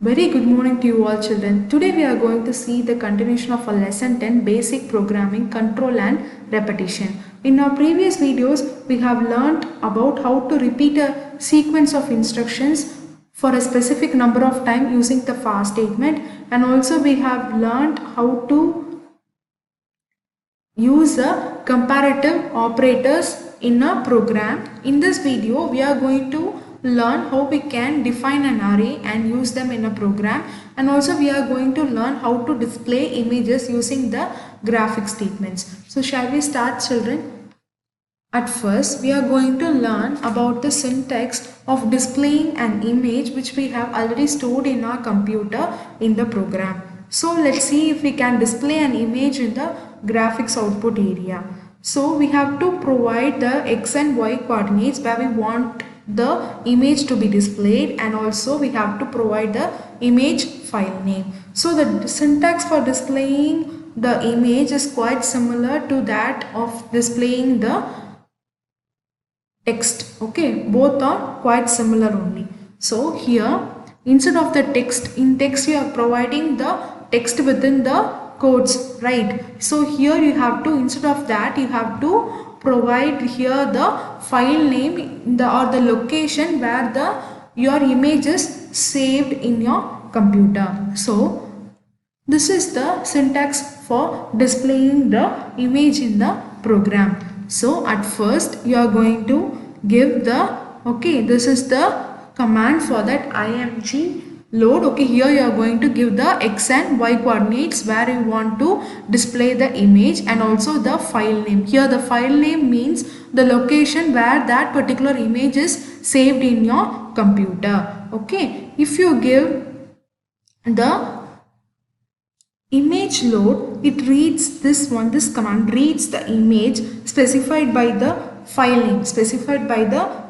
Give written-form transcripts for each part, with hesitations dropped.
Very good morning to you all children. Today we are going to see the continuation of our lesson 10 basic programming control and repetition. In our previous videos we have learnt about how to repeat a sequence of instructions for a specific number of time using the for statement, and also we have learnt how to use a comparative operators in a program. In this video we are going to learn how we can define an array and use them in a program, and also we are going to learn how to display images using the graphic statements. So shall we start children? At first we are going to learn about the syntax of displaying an image which we have already stored in our computer in the program. So let's see if we can display an image in the graphics output area. So we have to provide the x and y coordinates where we want the image to be displayed, and also we have to provide the image file name. So the syntax for displaying the image is quite similar to that of displaying the text. Okay, both are quite similar only. So here instead of the text, in text you are providing the text within the codes, right? So here you have to, instead of that you have to provide here the file name or the location where your image is saved in your computer. So this is the syntax for displaying the image in the program. So at first you are going to give the, okay, this is the command for that img load. Okay, here you are going to give the x and y coordinates where you want to display the image, and also the file name. Here the file name means the location where that particular image is saved in your computer. Okay, if you give the image load, it reads this command reads the image specified by the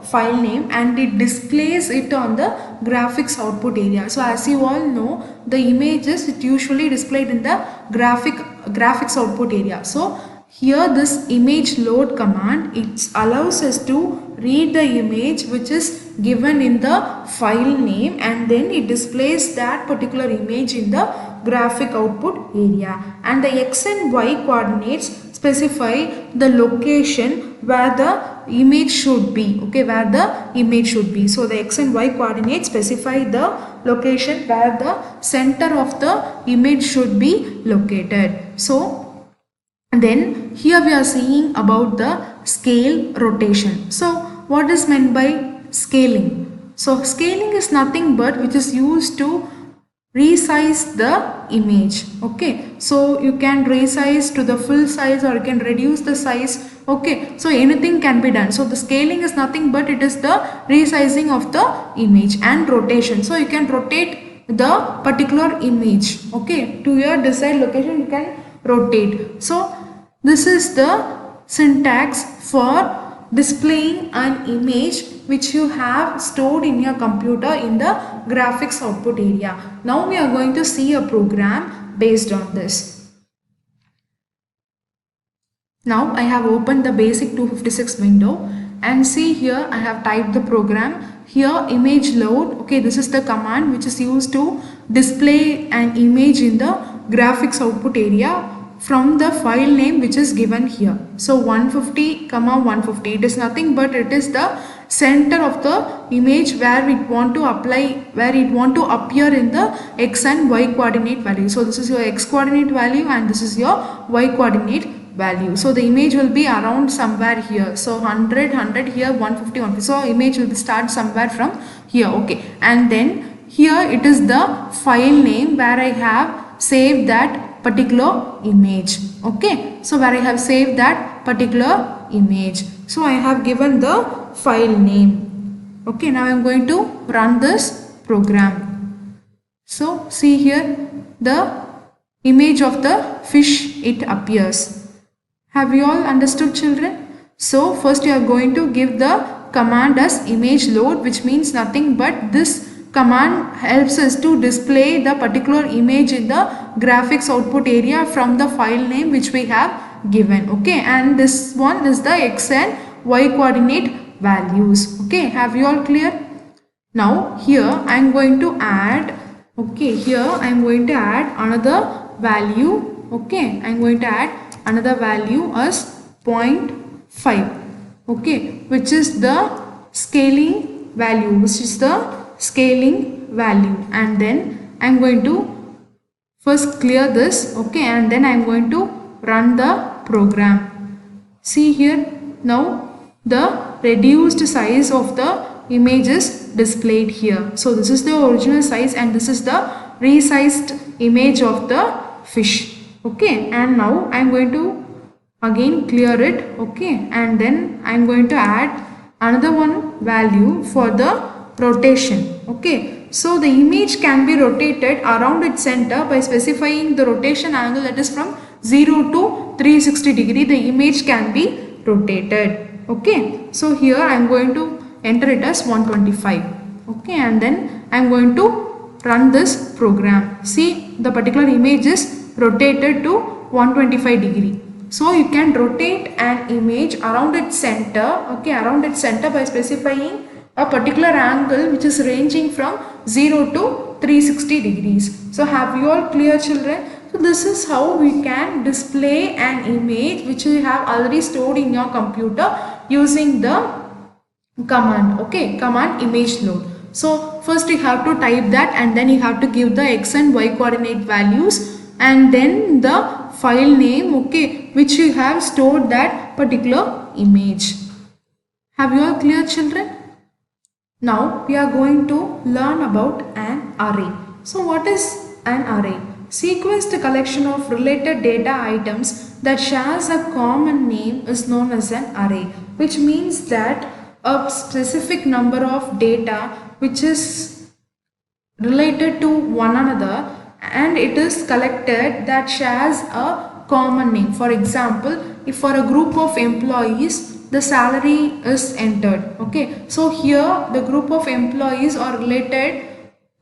file name and it displays it on the graphics output area. So as you all know, the images it usually displayed in the graphics output area. So here this image load command, it allows us to read the image which is given in the file name, and then it displays that particular image in the graphic output area, and the x and y coordinates specify the location where the image should be. Okay, where the image should be. So the x and y coordinates specify the location where the center of the image should be located. So then here we are seeing about the scale rotation. So what is meant by scaling? So scaling is nothing but which is used to resize the image. Okay, so you can resize to the full size or you can reduce the size. Okay, so anything can be done. So the scaling is nothing but it is the resizing of the image, and rotation. So you can rotate the particular image, okay, to your desired location you can rotate. So this is the syntax for displaying an image which you have stored in your computer in the graphics output area. Now we are going to see a program based on this. Now I have opened the basic 256 window, and see here I have typed the program. Here image load, okay, this is the command which is used to display an image in the graphics output area from the file name which is given here. So 150, 150, it is nothing but it is the center of the image where we want to apply, where it want to appear in the x and y coordinate value. So this is your x coordinate value and this is your y coordinate value. So the image will be around somewhere here. So 100 here, 150, 150. So image will start somewhere from here. Okay, and then here it is the file name where I have saved that particular image. Okay, so where I have saved that particular image. So I have given the file name. Okay, now I am going to run this program. So see here the image of the fish, it appears. Have you all understood children? So first you are going to give the command as image load, which means nothing but this command helps us to display the particular image in the graphics output area from the file name which we have given. Okay, and this one is the x and y coordinate values. Okay, have you all clear? Now here I am going to add, Okay, here I am going to add another value. Okay, I am going to add another value as 0.5. Okay, which is the scaling value, and then I am going to first clear this. Okay, and then I am going to run the program. See here, now the reduced size of the image is displayed here. So this is the original size and this is the resized image of the fish. Okay, and now I am going to again clear it. Okay, and then I am going to add another one value for the rotation. Okay, so the image can be rotated around its center by specifying the rotation angle, that is from 0 to 360 degree the image can be rotated. Okay, so here I am going to enter it as 125. Okay, and then I am going to run this program. See, the particular image is rotated to 125 degree. So you can rotate an image around its center. Okay, around its center by specifying a particular angle which is ranging from 0 to 360 degrees. So have you all clear, children? So this is how we can display an image which you have already stored in your computer using the command. Okay, command image load. So first you have to type that and then you have to give the x and y coordinate values and then the file name, okay, which you have stored that particular image. Have you all clear, children? Now we are going to learn about an array. So what is an array? Sequenced collection of related data items that shares a common name is known as an array, which means that a specific number of data which is related to one another and it is collected that shares a common name. For example, if for a group of employees the salary is entered. Okay, so here the group of employees are related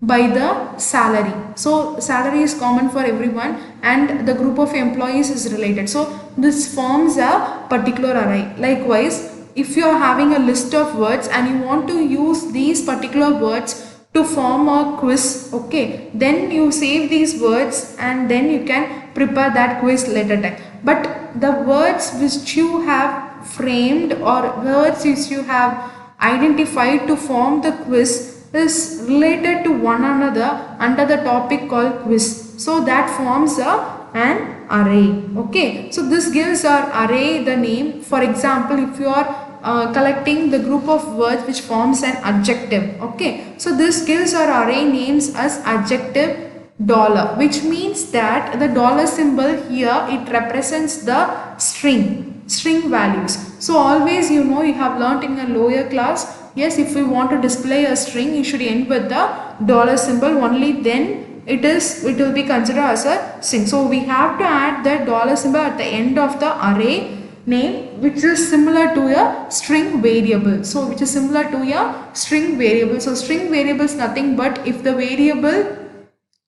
by the salary. So salary is common for everyone and the group of employees is related. So this forms a particular array. Likewise, if you are having a list of words and you want to use these particular words to form a quiz, okay, then you save these words and then you can prepare that quiz later time. But the words which you have framed or words which you have identified to form the quiz is related to one another under the topic called quiz. So that forms an array. Okay, so this gives our array the name. For example, if you are collecting the group of words which forms an adjective. Okay, so this gives our array names as adjective dollar, which means that the dollar symbol here, it represents the string values. So always, you know, you have learnt in a lower class, yes, if we want to display a string, you should end with the dollar symbol, only then it will be considered as a string. So we have to add the dollar symbol at the end of the array name, which is similar to a string variable. So which is similar to a string variable. So string variable is nothing but if the variable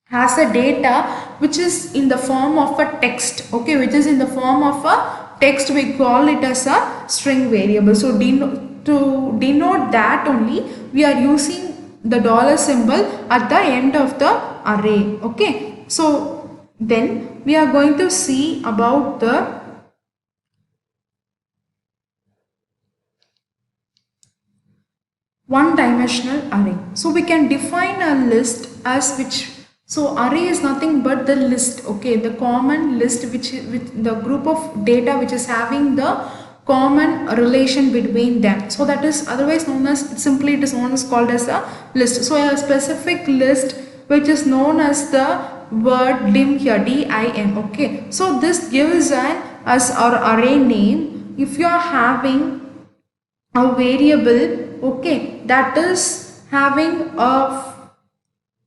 has a data which is in the form of a text, okay, which is in the form of a text, we call it as a string variable. So to denote that only, we are using the dollar symbol at the end of the array. Okay, so then we are going to see about the one-dimensional array. So we can define a list as which, so array is nothing but the list, okay, the common list which with the group of data which is having the common relation between them. So that is otherwise known as, simply it is known as called as a list. So a specific list which is known as the word dim here, dim. Okay, so this gives an as our array name. If you are having a variable, okay, that is having a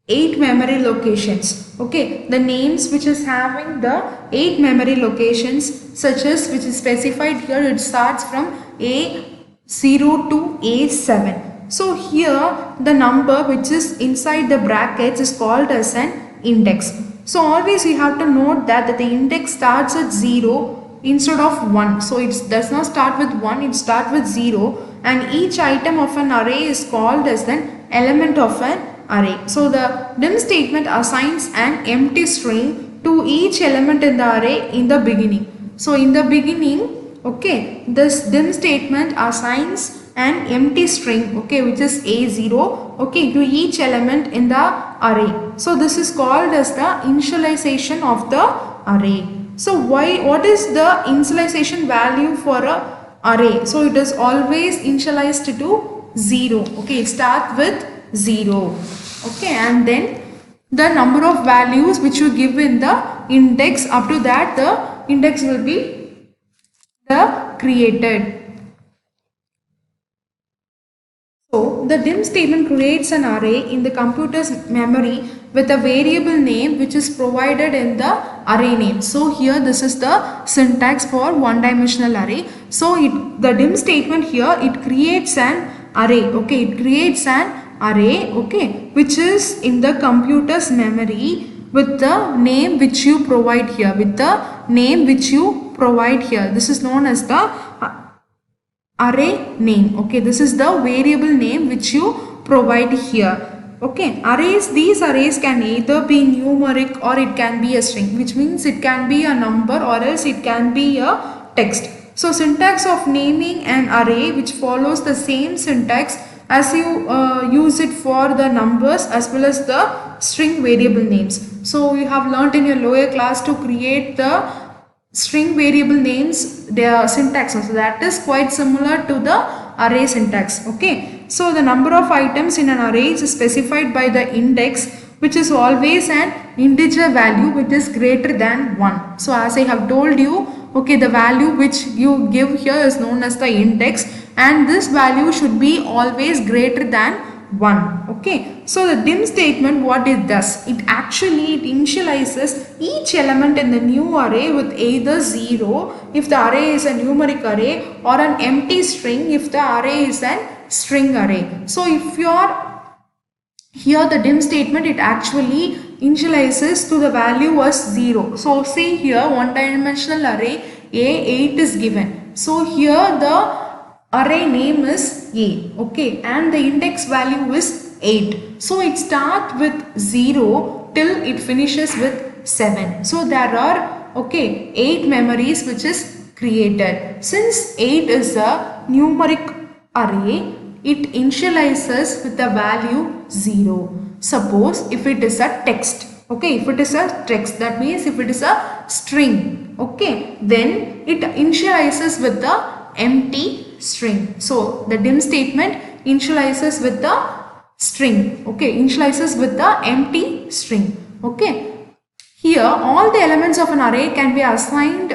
8 memory locations, okay, the names which is having the 8 memory locations, such as which is specified here, it starts from A0 to A7. So here the number which is inside the brackets is called as an index. So always you have to note that the index starts at 0 instead of 1. So it does not start with 1, it starts with 0, and each item of an array is called as an element of an array. So the dim statement assigns an empty string to each element in the array in the beginning. So in the beginning, okay, this dim statement assigns an empty string, okay, which is a0, okay, to each element in the array. So this is called as the initialization of the array. So what is the initialization value for a array? So it is always initialized to 0, okay, it starts with 0, okay, and then the number of values which you give in the index, up to that the index will be the created. So the dim statement creates an array in the computer's memory with a variable name which is provided in the array name. So here this is the syntax for one-dimensional array. So the dim statement here, it creates an array, okay, it creates an array, okay, which is in the computer's memory with the name which you provide here, with the name which you provide here. This is known as the array name, okay, this is the variable name which you provide here. Okay, these arrays can either be numeric or it can be a string, which means it can be a number or else it can be a text. So syntax of naming an array, which follows the same syntax as you use it for the numbers as well as the string variable names. So you have learnt in your lower class to create the string variable names, their syntax, so that is quite similar to the array syntax, okay. So the number of items in an array is specified by the index, which is always an integer value which is greater than 1. So as I have told you, okay, the value which you give here is known as the index, and this value should be always greater than 1, okay. So the dim statement, what it does, it initializes each element in the new array with either 0 if the array is a numeric array, or an empty string if the array is an string array. So if you are here, the dim statement, it actually initializes to the value as 0. So see here, one-dimensional array A8 is given. So here the array name is A, okay, and the index value is 8. So it starts with 0 till it finishes with 7. So there are, okay, 8 memories which is created. Since 8 is a numeric array, it initializes with the value 0. Suppose if it is a text, okay, if it is a text, that means if it is a string, okay, then it initializes with the empty string. So the dim statement initializes with the string, okay, initializes with the empty string, okay. Here all the elements of an array can be assigned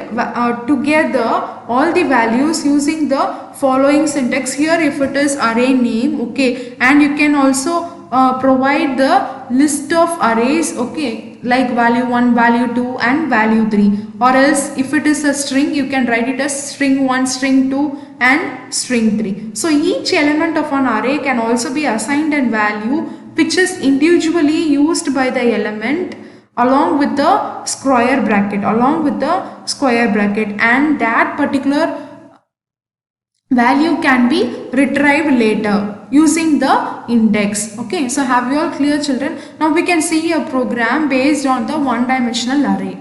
together, all the values, using the following syntax. Here if it is array name, okay, and you can also provide the list of arrays, okay, like value 1, value 2 and value 3, or else if it is a string, you can write it as string 1, string 2 and string 3. So each element of an array can also be assigned a value which is individually used by the element along with the square bracket, and that particular value can be retrieved later using the index, okay. So have you all clear, children? Now we can see a program based on the one-dimensional array.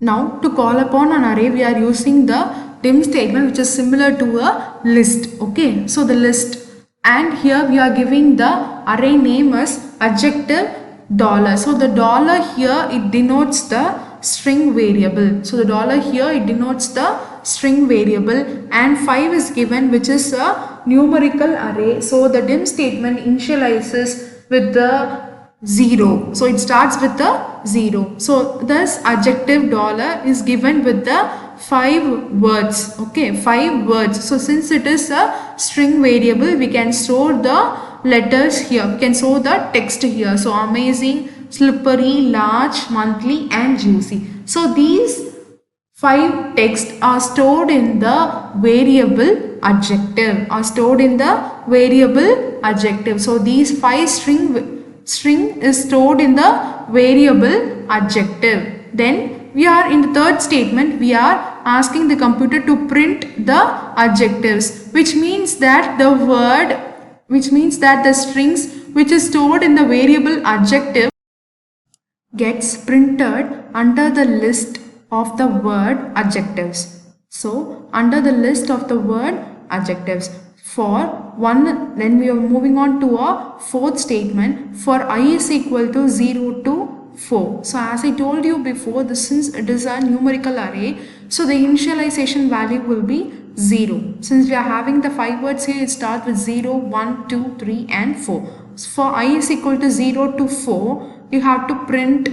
Now to call upon an array, we are using the dim statement, which is similar to a list, okay. So the list, and here we are giving the array name as adjective $. So the $, here it denotes the string variable. So the $, here it denotes the string variable, and 5 is given, which is a numerical array. So the dim statement initializes with the 0. So it starts with the 0. So this adjective $, is given with the 5 words, okay, 5 words. So since it is a string variable, we can store the letters here, we can store the text here. So amazing, slippery, large, monthly and juicy. So these 5 texts are stored in the variable adjective, So these 5 string is stored in the variable adjective. Then we are in the third statement, we are asking the computer to print the adjectives, which means that the strings which is stored in the variable adjective gets printed under the list of the word adjectives. So under the list of the word adjectives. For one, then we are moving on to a fourth statement. For I is equal to 0 to 4. So as I told you before, since it is a numerical array, so the initialization value will be 0. Since we are having the 5 words here, it starts with 0, 1, 2, 3 and 4. So for I is equal to 0 to 4, you have to print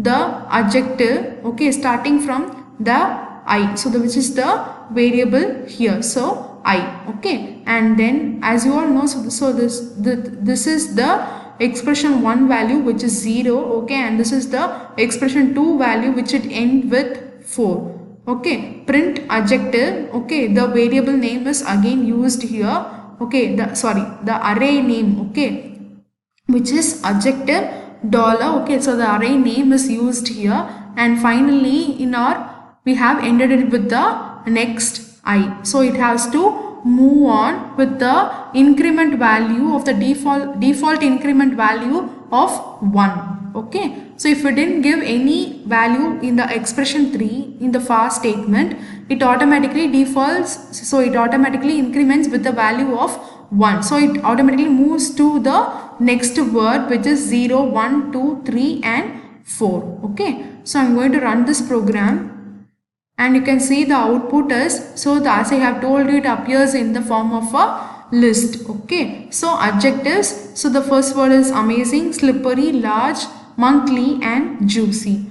the adjective, okay, starting from the I. So which is the variable here. So I, okay, and then as you all know, so this is the expression 1 value which is 0, okay, and this is the expression 2 value which it end with 4. Okay, print adjective, okay, the variable name is again used here, okay, the array name, okay, which is adjective dollar, okay, so the array name is used here, and finally in our we have ended it with the next I. So it has to move on with the increment value of the default increment value of 1. Okay. So if we didn't give any value in the expression 3 in the for statement, it automatically defaults. So it automatically increments with the value of 1. So it automatically moves to the next word which is 0, 1, 2, 3 and 4. Okay. So I'm going to run this program. And you can see the output is, so as I have told you, it appears in the form of a list. Okay. So adjectives. So the first word is amazing, slippery, large, monthly and juicy.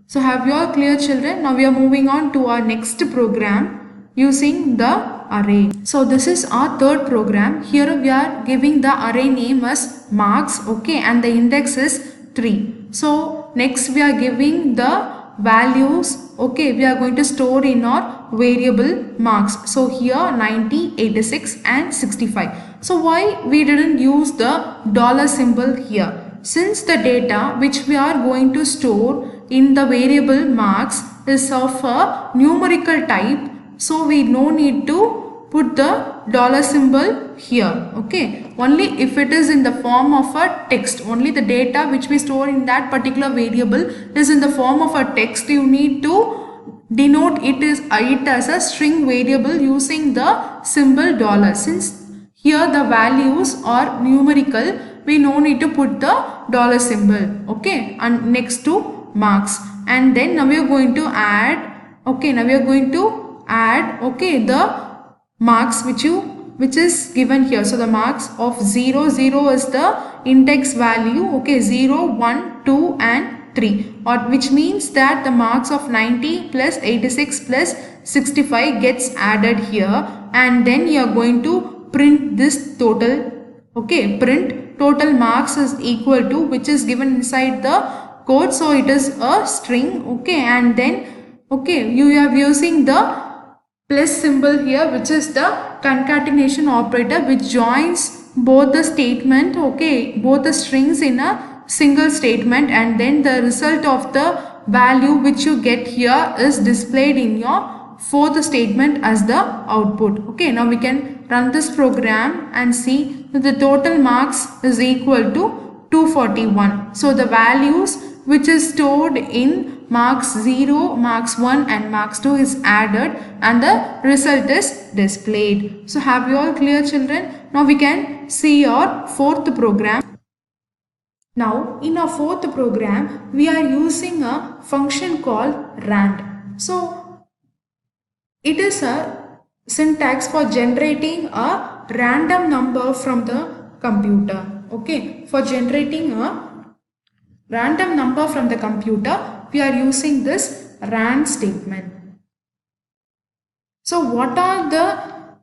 So have you all clear, children? Now we are moving on to our next program using the array. So this is our third program. Here we are giving the array name as marks. Okay. And the index is 3. So next we are giving the values, okay, we are going to store in our variable marks. So here 90, 86 and 65. So why we didn't use the dollar symbol here? Since the data which we are going to store in the variable marks is of a numerical type, so we no need to put the dollar symbol here. Okay, only if it is in the form of a text, only the data which we store in that particular variable is in the form of a text, you need to denote it as a string variable using the symbol dollar. Since here the values are numerical, we no need to put the dollar symbol. Okay, and next to marks, and then now we are going to add, okay, okay, the marks which is given here. So the marks of 0, 0 is the index value, okay, 0, 1, 2 and 3, or which means that the marks of 90 plus 86 plus 65 gets added here, and then you are going to print this total. Okay, print total marks is equal to, which is given inside the code, so it is a string. Okay, and then okay, you are using the plus symbol here, which is the concatenation operator, which joins both the statement, okay, both the strings in a single statement, and then the result of the value which you get here is displayed in your fourth statement as the output. Okay, now we can run this program and see that the total marks is equal to 241. So the values which is stored in marks 0, marks 1 and marks 2 is added and the result is displayed. So have you all clear, children? Now we can see our fourth program. Now in our fourth program we are using a function called rand. So it is a syntax for generating a random number from the computer. Okay, for generating a random number from the computer, we are using this rand statement. So what are the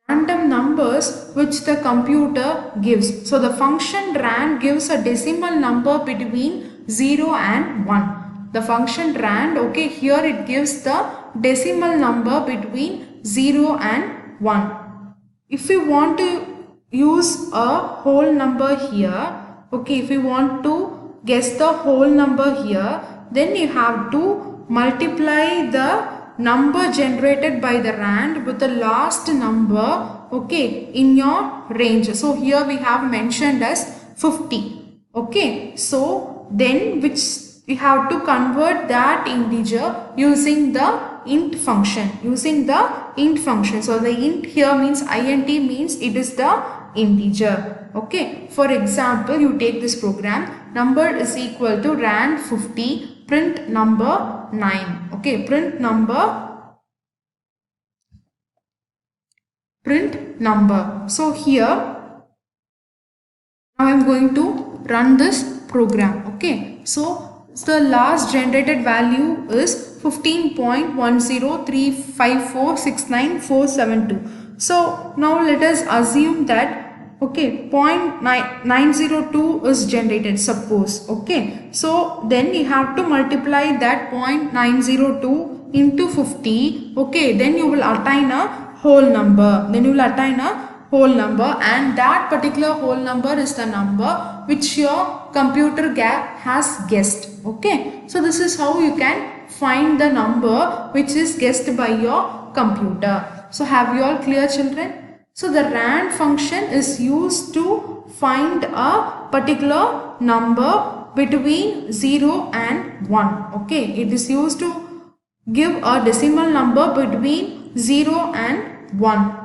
random numbers which the computer gives? So the function rand gives a decimal number between 0 and 1. The function rand, okay, here it gives the decimal number between 0 and 1. If we want to use a whole number here, okay, if you want to guess the whole number here, then you have to multiply the number generated by the rand with the last number, okay, in your range. So here we have mentioned as 50. Okay, so then which we have to convert that integer using the int function. So the int here means int means it is the integer. Okay, for example, you take this program, number is equal to rand 50, print number 9. Okay, print number. So here now I am going to run this program. Okay, so the last generated value is 15.1035469472. So now let us assume that, okay, 0.902 is generated, suppose. Okay, so then you have to multiply that 0.902 into 50. Okay, then you will attain a whole number. And that particular whole number is the number which your computer has guessed. Okay, so this is how you can find the number which is guessed by your computer. So have you all clear, children? So the rand function is used to find a particular number between 0 and 1. Okay, it is used to give a decimal number between 0 and 1.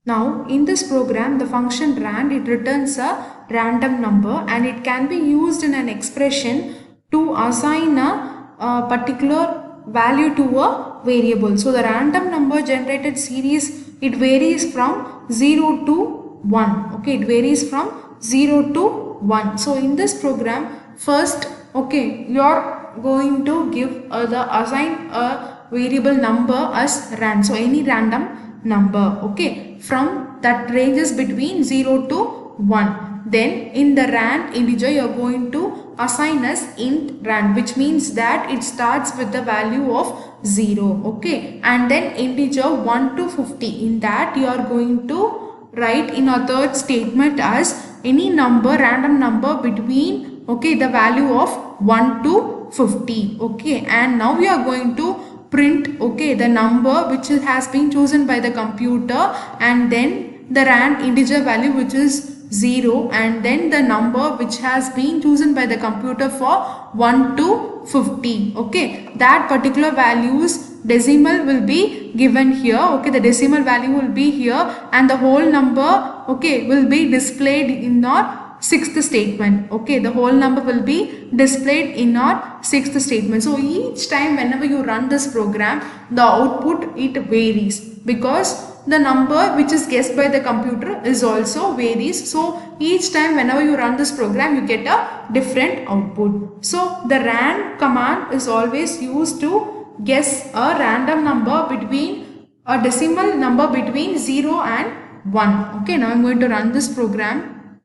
Now in this program, the function rand, it returns a random number and it can be used in an expression to assign a particular value to a variable. So the random number generated series, it varies from 0 to 1. Okay, it varies from 0 to 1. So in this program, first, okay, you are going to give assign a variable number as rand. So any random number, okay, from that ranges between 0 to 1. Then in the rand integer you are going to assign as int rand, which means that it starts with the value of 0. Okay, and then integer 1 to 50. In that you are going to write in a third statement as any number, random number between, okay, the value of 1 to 50. Okay, and now we are going to print, okay, the number which has been chosen by the computer, and then the rand integer value which is 0, and then the number which has been chosen by the computer for 1 to 50. Okay, that particular values decimal will be given here. Okay, the decimal value will be here and the whole number, okay, will be displayed in our sixth statement. Okay, the whole number will be displayed in our sixth statement. So each time whenever you run this program, the output, it varies because the number which is guessed by the computer is also varies. So each time whenever you run this program, you get a different output. So the rand command is always used to guess a random number between a decimal number between 0 and 1. Okay, now I am going to run this program.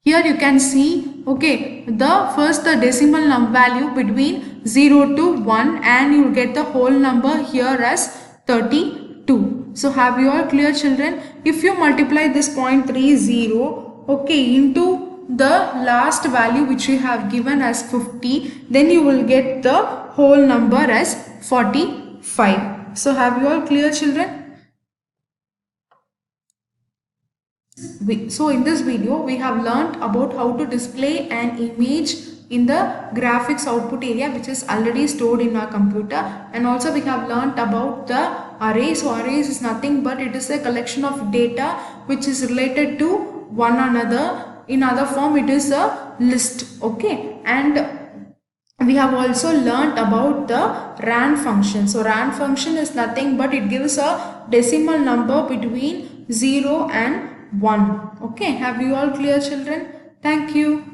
Here you can see, okay, the decimal value between 0 to 1, and you will get the whole number here as 32. So have you all clear, children? If you multiply this 0.30, okay, into the last value which you have given as 50, then you will get the whole number as 45. So have you all clear, children? So in this video, we have learnt about how to display an image in the graphics output area which is already stored in our computer, and also we have learnt about the array. So arrays is nothing but it is a collection of data which is related to one another. In other form, it is a list. Okay, and we have also learnt about the rand function. So rand function is nothing but it gives a decimal number between 0 and 1. Okay, have you all clear, children? Thank you.